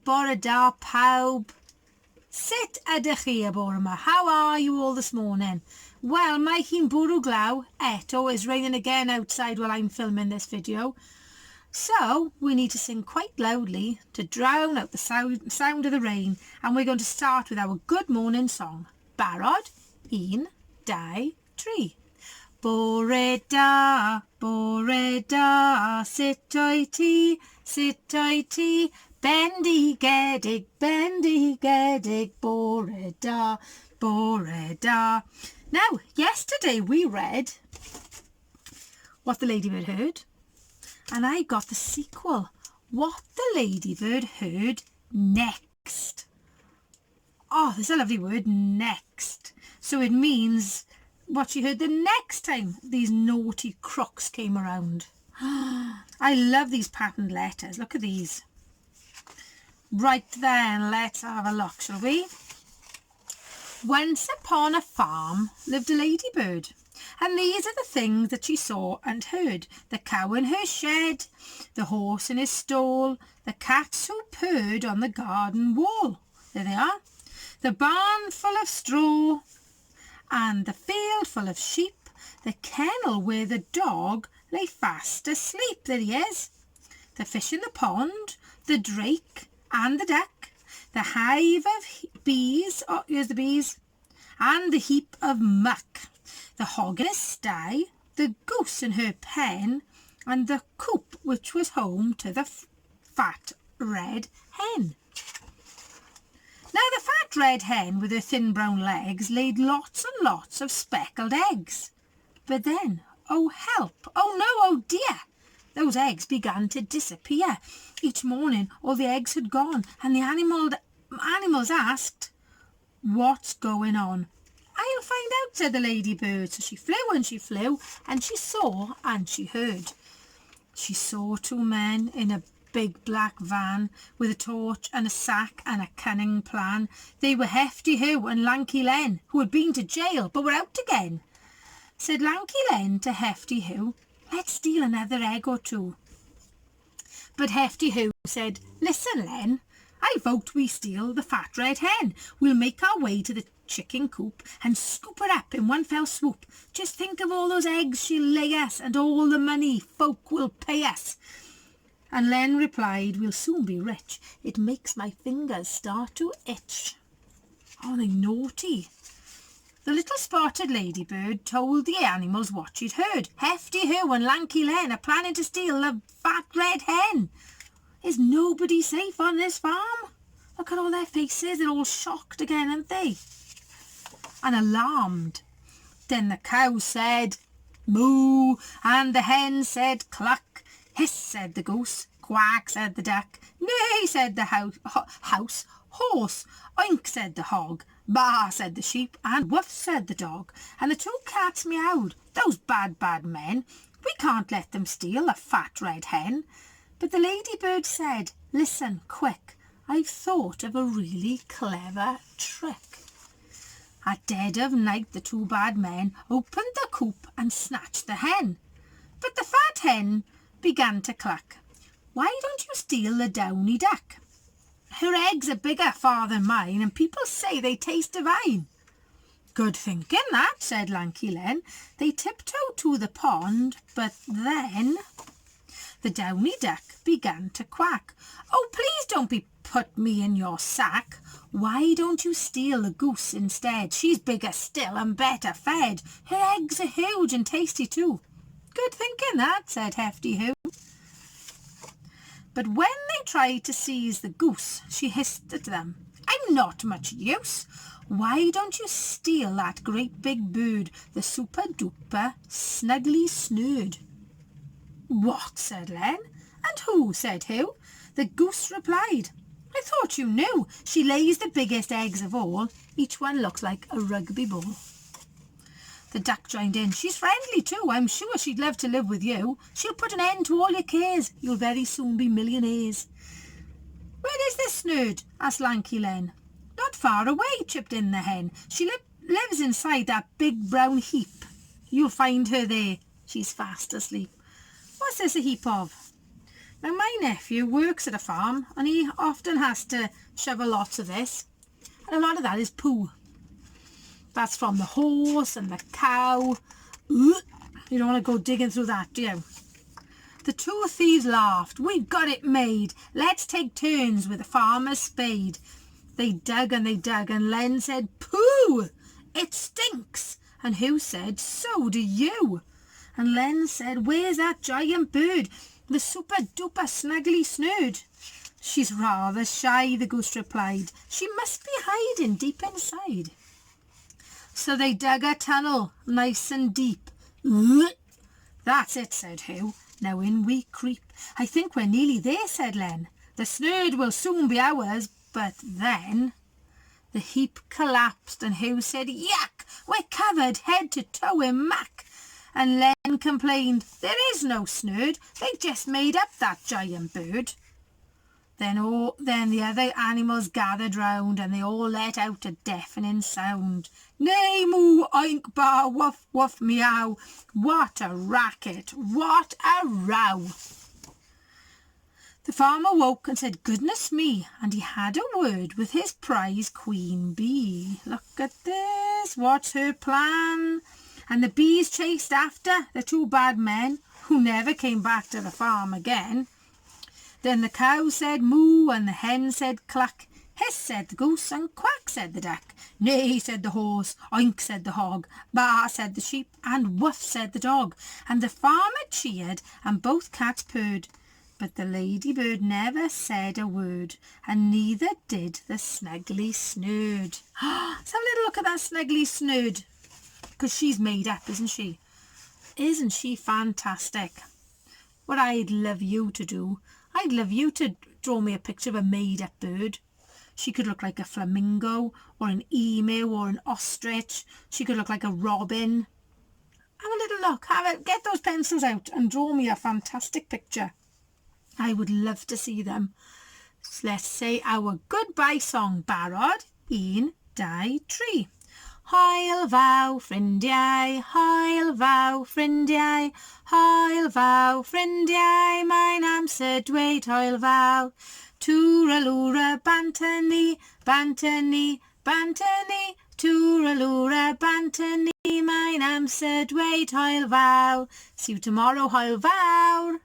bore da pawb. Sut ydych chi y bore yma? How are you all this morning? Well, mae hi'n bwrw glaw. Eto, it's raining again outside while I'm filming this video. So, we need to sing quite loudly to drown out the sound of the rain. And we're going to start with our good morning song. Barod, 1, 2, 3. Bore da, sut o'i ti, bendigedig, bore da. Now, yesterday we read What the Ladybird Heard, and I got the sequel, What the Ladybird Heard Next. Oh, there's a lovely word, next. So it means what she heard the next time these naughty crooks came around. I love these patterned letters. Look at these. Right then, let's have a look, shall we? Once upon a farm lived a ladybird, and these are the things that she saw and heard. The cow in her shed, the horse in his stall, the cats who purred on the garden wall. There they are. The barn full of straw, and the field full of sheep, the kennel where the dog lay fast asleep. There he is. The fish in the pond, the drake and the duck, the hive of bees, oh, here's the bees, and the heap of muck, the hog in his sty, the goose in her pen, and the coop which was home to the fat red hen. Now the fat red hen with her thin brown legs laid lots and lots of speckled eggs. But then, oh help, oh no, oh dear, those eggs began to disappear. Each morning all the eggs had gone, and the animals asked, "What's going on?" "I'll find out," said the ladybird. So she flew and she flew, and she saw and she heard. She saw 2 men in a big black van with a torch and a sack and a cunning plan. They were Hefty Hugh and Lanky Len, who had been to jail but were out again. Said Lanky Len to Hefty Hugh, "Let's steal another egg or 2. But Hefty Hugh said, "Listen, Len, I vote we steal the fat red hen. We'll make our way to the chicken coop and scoop her up in one fell swoop. Just think of all those eggs she'll lay us, and all the money folk will pay us." And Len replied, "We'll soon be rich. It makes my fingers start to itch." Oh, they naughty. The little spotted ladybird told the animals what she'd heard. Hefty Hugh and Lanky Len are planning to steal the fat red hen. Is nobody safe on this farm? Look at all their faces. They're all shocked again, aren't they? And alarmed. Then the cow said, "Moo," and the hen said, "Cluck." "Hiss," said the goose. "Quack," said the duck. "Neigh," said the house. "Horse." "Oink," said the hog. "Baa," said the sheep, and "Woof," said the dog. And the 2 cats meowed. "Those bad men, we can't let them steal a fat red hen." But the ladybird said, "Listen, quick, I've thought of a really clever trick." At dead of night the 2 bad men opened the coop and snatched the hen. But the fat hen began to cluck. "Why don't you steal the downy duck? Her eggs are bigger far than mine, and people say they taste divine." "Good thinking that," said Lanky Len. They tiptoed to the pond, but then the downy duck began to quack. "Oh, please don't put me in your sack. Why don't you steal the goose instead? She's bigger still and better fed. Her eggs are huge and tasty too." "Good thinking that," said Hefty Hugh. But when they tried to seize the goose, she hissed at them, "I'm not much use. Why don't you steal that great big bird, the super-duper snugly snurred?" "What?" said Len. "And who?" said Hugh. The goose replied, "I thought you knew. She lays the biggest eggs of all. Each one looks like a rugby ball." The duck joined in. "She's friendly too. I'm sure she'd love to live with you. She'll put an end to all your cares. You'll very soon be millionaires." "Where is this snurd?" asked Lanky Len. "Not far away," chipped in the hen. "She lives inside that big brown heap. You'll find her there. She's fast asleep." "What's this a heap of?" Now my nephew works at a farm and he often has to shovel lots of this. And a lot of that is poo. That's from the horse and the cow. You don't want to go digging through that, do you? The two thieves laughed. We've got it made. Let's take turns with the farmer's spade. They dug and Len said, pooh, it stinks. And Hugh said, so do you. And Len said, where's that giant bird? The super duper snuggly snood. She's rather shy, the goose replied. She must be hiding deep inside. So they dug a tunnel, nice and deep. That's it, said Hugh. Now in we creep. I think we're nearly there, said Len. The snurd will soon be ours, but then... The heap collapsed and Hugh said, yuck, we're covered head to toe in muck. And Len complained, there is no snurd, they just made up that giant bird. Then the other animals gathered round and they all let out a deafening sound. Neigh, moo, oink, bar, woof, woof, meow. What a racket, what a row. The farmer woke and said, goodness me, and he had a word with his prize queen bee. Look at this, what's her plan? And the bees chased after the two bad men who never came back to the farm again. Then the cow said moo and the hen said cluck. Hiss, said the goose, and quack, said the duck. Neigh, said the horse, oink, said the hog, baa, said the sheep, and woof, said the dog. And the farmer cheered and both cats purred. But the ladybird never said a word, and neither did the snuggly snurd. Let's have a little look at that snuggly snurd, because she's made up, isn't she? Isn't she fantastic? What I'd love you to do, I'd love you to draw me a picture of a made-up bird. She could look like a flamingo, or an emu, or an ostrich. She could look like a robin. Have a little look. Get those pencils out and draw me a fantastic picture. I would love to see them. So let's say our goodbye song. Barod, 1, 2, 3. Hwyl fawr ffrindiau, hwyl fawr ffrindiau, hwyl fawr ffrindiau, mae'n amser dweud hwyl fawr. Twralwra banter ni, banter ni, banter ni, twralwra banter ni, mae'n amser dweud hwyl fawr. See you tomorrow, hwyl fawr.